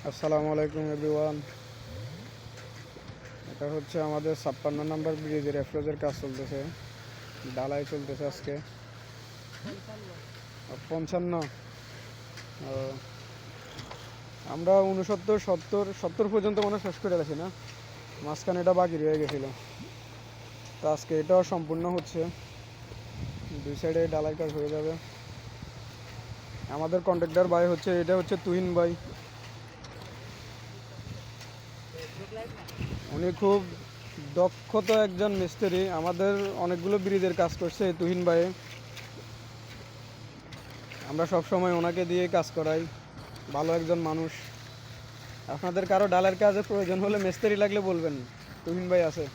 আসসালামু আলাইকুম এভরিওয়ান। এটা হচ্ছে আমাদের 56 নম্বর ব্রিজের এফরোজের কাজ চলতেছে, ঢালাই চলতেছে আজকে 55। আমরা 69, 70 পর্যন্ত মনে শেষ করে গেছি না, মাঝখানে এটা বাকি রয়ে গেছিল। তো আজকে এটাও সম্পূর্ণ হচ্ছে, দুই সাইডে ঢালাই কাজ হয়ে যাবে। আমাদের কন্ট্রাক্টর ভাই হচ্ছে, এটা হচ্ছে তুহিন ভাই। উনি খুব দক্ষতা একজন মিস্ত্রি, আমাদের অনেকগুলো ব্রিজের কাজ করছে এই তুহিন ভাই। আমরা সব সময় ওনাকে দিয়ে কাজ করাই, ভালো একজন মানুষ। আপনাদের কারো ডালের কাজে প্রয়োজন হলে মিস্ত্রি লাগলে বলবেন, তুহিন ভাই আছে।